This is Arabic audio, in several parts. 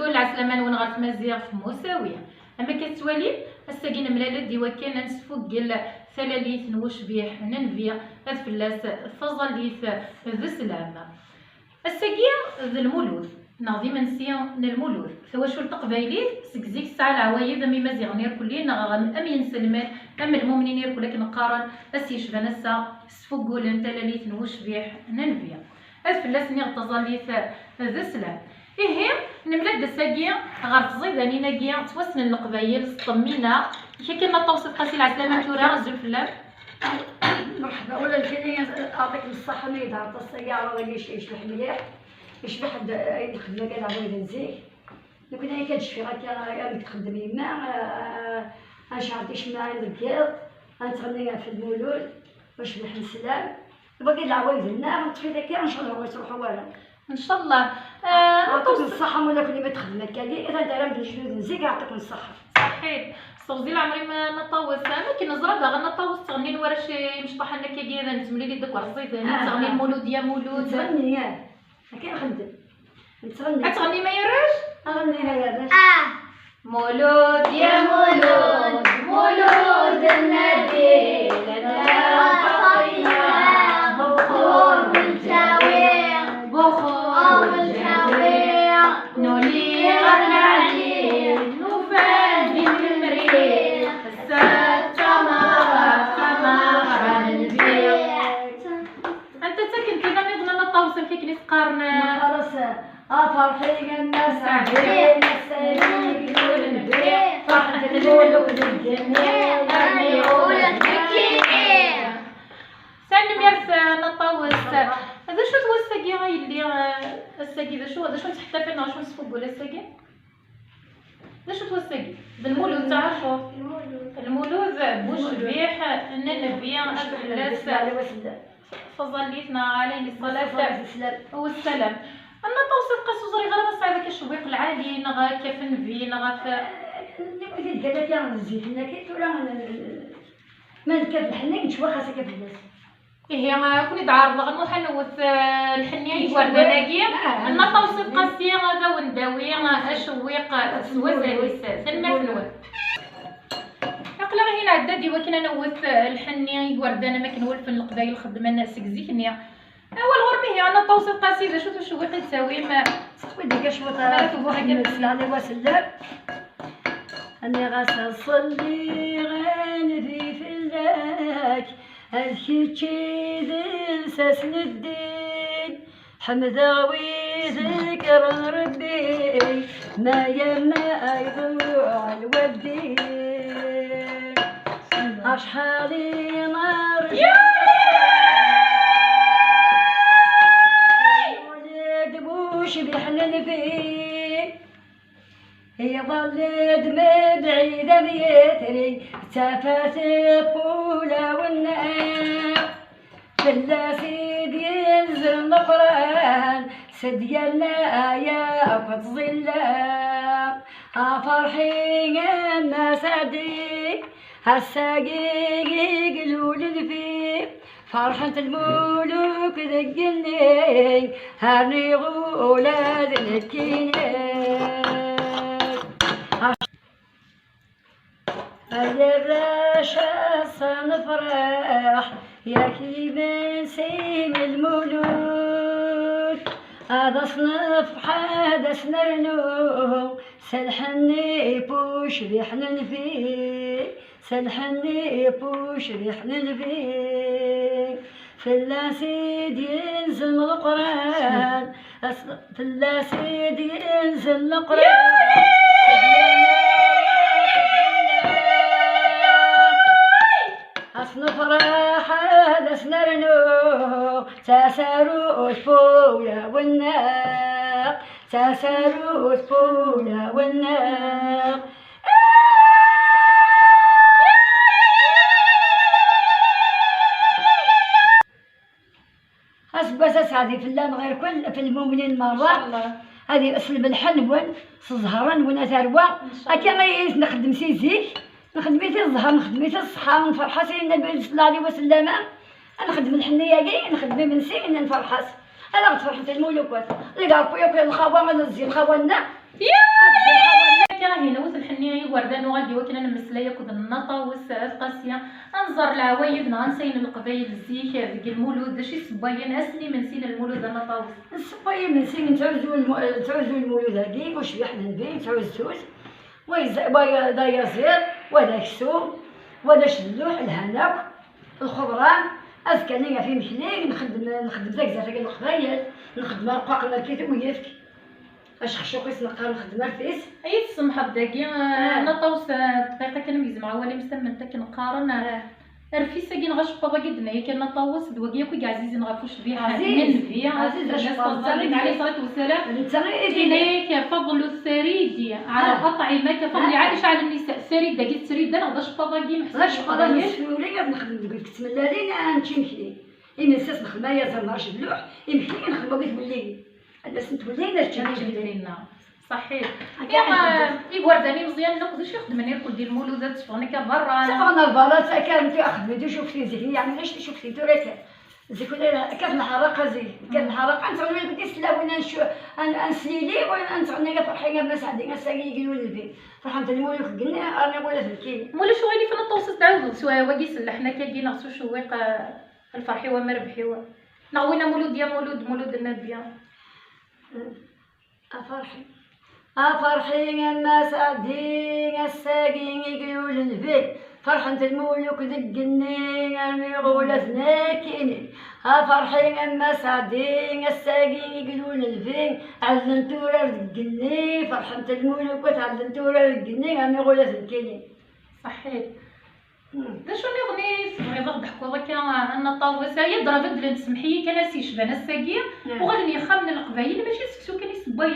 نتول العسلامة وين غرت مزيغ في مساوية. اما كتوالي الساقين ملالة ديوا كان نسفوق ثلاليث نوشبيح ننفيا هاد فلاس فظليث ذو سلامة الساقية ذو المولود ناضي منسيا المولود ثواشو التقبايليث سكزيك الساعة العوايد امي مزيغ نير كلين غام امين سلمان ام المؤمنين يركو لكن قارن اسيشبان السا سفوقول ثلاليث نوشبيح ننفيا هاد فلاس نيغ تظليث ذو سلام إيه نملد الساقية غير تزيداني ناقية توسن القبايل سطمينا كي كنا توصف قاسي العسلامة تورا زول فلان مرحبا ولا الكلية أعطيك بالصحة ما يدعط السيارة ولا يشبح مليح يشبح الخدمة كان عويد نزيه لو كنا كتشفي غا تخدم يما غنشعرتيش معايا الركاض غنتغني في المولود وشبح السلام باقي العوايد هنا غنطفي داك ان شاء الله ما تروحوا والو ان شاء الله. يعطيك الصحة ولا كل ما تخدمك كالي إذا دايرة بالجنود نزيك يعطيكم الصحة. صحيت صوزي عمري ما نطوس انا كي نزرب غا نطوس تغني ورا شي مشطح لك كي انا نتملي لي داك الرصيد انا تغني المولود يا مولود تغني ياك كي نخدم تغني ما يراش اغنيها يا باش مولود يا مولود مولود النبي لنا قطينا بخور والجاويع بخور والجاويع نولي غنى عليه نفادي المريخ السات تمارة تمارة البيت انت ساكن كذا نضنا نطوسن فيك اللي تقارن خلاص فرحي الناس عبيد السليم يقول البيت فرحة المولود الجميل اللي يقول الحكيم سلم يرث نطوس هذا شو هو الساقي غاي اللي الساقي ذا شو تحتفل شو نسفوق ولا الساقي ذا شو هو الساقي بالمولود تاع شو المولود بوشبيح النبي الفلاس فظليتنا عليه الصلاة والسلام أنا توصل قصو زري غير صعيبة كالشويق العالي نغا كفن في نغا ف اللي قالت يا نزيد هنا كيف ولا ما نكف حنا نشوى خاصة كيف الناس هي كوني دعار غنو حنوث الحنية يوردنا ناقية أنا توصل قصي غدا ونداوي أشويق سوازاليس ثم فنوث يقلا هنا عدادي وكنا نوث الحنية يوردنا ما كنولف القبايل خدمنا سكزيك نيا اول غربي هي انا توصل قصيده شو وقت تساوي ما تسوي ديك شو عليه وسلم اني غاسل صلي غنبي فلاك الكيتشي ذي ساسن الدين حمداوي ذكر ربي ما يما يضوع الودين اشحالي نار شبيح ننفي هي ظلت مبعيدة بيتري تفات الطولة والنار فلا سيد ينزل القرآن سديالنا يا ظلا فرحي ما سعدي هالساقي قلول فيه فرحة الملوك ذقني هاني غولاد الكينات الراشا صنفرح يا كي بنسين الملوك هذا صنف هذا سنرنو سلحني بوش ريحنا فيه سلحني بوش ريحنا فيه فلاسيد ينزل القرآن فلاسيد ينزل القرآن أصنف راحة سنرنو تسارو الفولة والناق تسارو الفولة والناق بس اسعدي في الله غير كل في المؤمنين مرة هذه اسلم الحنون صزهرا وانا ثروة هكا غير نخدم سيزيك نخدمي الزهر نخدمي الصحة ونفرحات النبي صلى الله عليه وسلم نخدم الحنية كاع نخدم من سين نفرحات هذا فرحة الملوكات اللي قال خويا الخوان الزين خوالنا راهي نوث الحنيه وردان وغادي وكنا نمسلايا كود النطا والقاسيه انظر العوايد نسين القبايل الزيك ذيك المولود داشي صبايا ناسني من سين المولود النطاوس الصبايا من سين تعوزو المولود هذيك واش بيحنا البين تعوزوش ويا دا يزير ودا كسوم ودا شلوح الهناك الخضران اسكنيه في مشليك نخدم داك زعما القبايل نخدم رقاق الكيت ويافك اش خشوقيس نقرا نخدم الفيس اي تسمح بداكي نطاوس دقيقه كنميز مع ولي مسمن تا كنقارن رفيسه كي نغش بابا قدنا هي كان طاوس دواكي كوي عزيز نغفوش بها ننفي عزيز الناس صلى عليه الصلاه والسلام تينيك فضل الثريد على الاطعمه كفضل عائشه على النساء ثريد داك الثريد نغش بابا كي غاش بابا نسولي نخدم قلت تسمى لينا نمشي نمشي إن الناس نخدم يا زعما اللوح يمشي نخدم بيت بالليل الناس نتولينا لنا صحيح يا ورداني مزيان نقدرش يخدم نير كل ديال المولودات تفغني برا تفغنا البلاط كانت خدمتي شفتي زين يعني علاش شفتي توريك زي كنا كانت الحرقه زي كانت الحرقه انت غير بديت سلاونا نشو انسليلي وانا انت غني فرحينا بناس عندنا ساقي يقولوا لي فرحت المولود قلنا انا ولا في الكين مولا شو غادي في التوسط تعاود سوا واقي سلحنا كاين نغسو شويق الفرحي ومربحي نغوينا مولود يا مولود النبيه فرحي ما سعدين الساقين يقولوا للبيت فرحة المولوك دقني الميغولة ثناكيني فرحي ما سعدين الساقين يقولوا للبيت علنتورا دقني فرحة المولوك تعلنتورا دقني الميغولة ثناكيني صحيح دا شو نغني بغي ضحكوا هكا النطاوس يضرب الدلن سمحيه كان يشبان الساقيه وغادي يخمن القبايل ماشي سكتو كان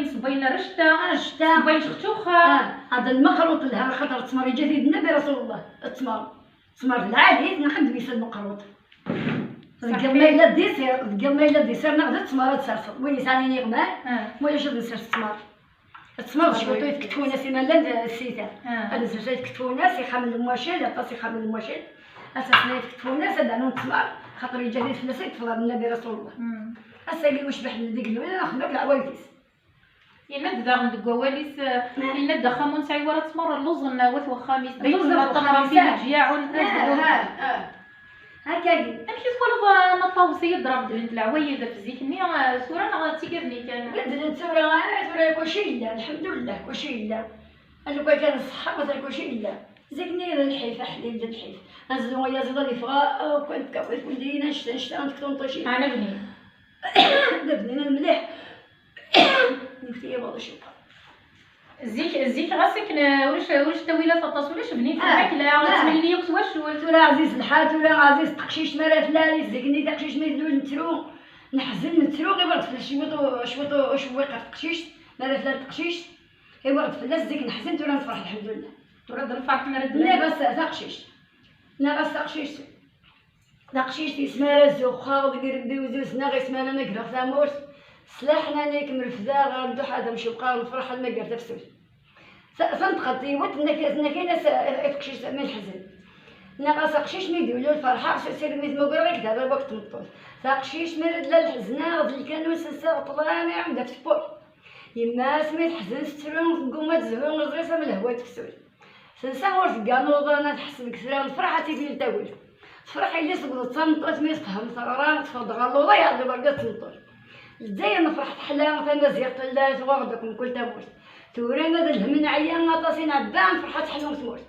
صباين رشته صباين شختوخه هذا المخروط لها خاطر التمر جا في النبي رسول الله التمر العادي نخدم بيس المقروط القميله ديسير ناخذ التمر تسرسر وين يساليني غمال ولا شنو نسير التمر شوطو يكتفو ناس مالا السيتان هذا الزجاج يكتفو ناس يخمل المواشيل يعطاس يخمل المواشيل اساسا يكتفو ناس هذا نون التمر خاطر يجري في الناس يكتفو النبي رسول الله اسا واش بحنا ديك الاولى ناخذ العوايديس يند ندق واليس يند خامون ساي ورا تمر اللوز ناوث وخاميس اللوز طمر فيه جياع هكاكي امشي تولف نطاوسي يضرب بنت العوايد في زيكني صورة تيقرني كان بنت صورة كلشي لا الحمد لله كلشي لا انا كان الصحة مثلا كلشي لا زيكني الحيف حليل الحيف نزلوا ويا زيد اللي فغا كنت كويت ولدينا نشتا نكتون طشي انا بني دبنينا المليح نفتي يبغى شوفها زيك غاسك واش تويله في التصوير واش بنيت معاك لا تسميني واش ولا عزيز الحات ولا عزيز تقشيش مرات لا زيكني تقشيش ما يدوز نترو نحزن نترو غير برد في شويقه تقشيش مرات لا تقشيش غير برد في الناس زيك نحزن ولا نفرح الحمد لله ترد الفرح مرات لا بس تقشيش لا بس تقشيش تسمى زوخا ودير وزوسنا غير سمانا نقرا ثاموس سلاحنا نيك مرفدا غندو حدا مشي بقى نفرح ما قرت فسوس فنتخطي وتنا كاين تقشيش ما الحزن ناقص قشيش ما يديروا الفرحه سير ميت ما قريك دابا الوقت مطول تقشيش مرد لا الحزنه غد اللي كانوا سنسا طلاني عندها في سبور يما سميت حزن سترون قومات زهرون غزيصه من الهواء تفسوس سنسا ورث كاع نوضنا تحس بكثره الفرحه تيجي لتاول فرحي اللي سقطت تنطط ما يفهم ثغران تفض غلوضه يا برقه تنطط الجزائر نفرحت حلا فما زيارة الله واخدكم كل تابوس توري ماذا الهم عيان غطاسين عبان فرحت حلوم تموت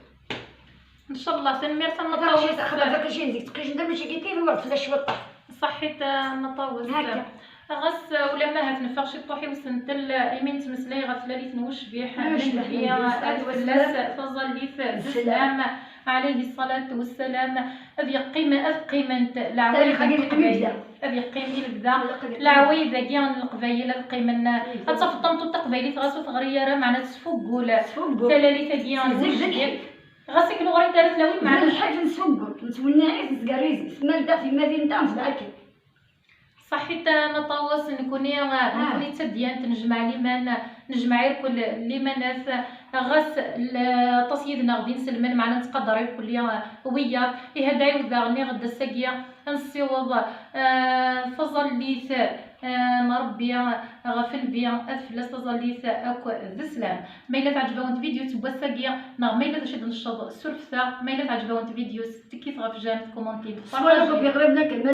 ان شاء الله سنمير سنطاوس خدمتك شي نزيد تقيش ندير ماشي كيف ورد فلاش شوطه صحيت نطاوس هكا غس ولا ما هتنفخش طوحي وسنتل ايمين تمسلي غفلالي تنوش بيح هي ادولاس فظل لي السلام عليه الصلاة والسلام أبي قيمة العوايد أبي قيمة البدا العوايد كاع القبايل قيمة أتصفطمتو التقبايلي تغاسو تغريرة معنا تسفوقول تلالي كاع زوج غاسك الغري تاع لوين معنا الحاج نسفوقول نتولنا نسكاريزي سمالتا في مدينة نفدعك صحيت نطاوس نكوني تديان نجمع ليمان نجمع كل ليمانات غاس تصيدنا غادي نسلمن معنا نتقدر كل وياك هذا يودا غني غدا الساقيه نصيوض فضل ليث مربيه غفنبيا افلاس تظليت اكو ذا سلام. ما الا تعجبون فيديو تبوساكيا ما الا تشد نشاط سلفتا ما الا تعجبون فيديو تكيت غف جام كومونتي في قريبنا كلمه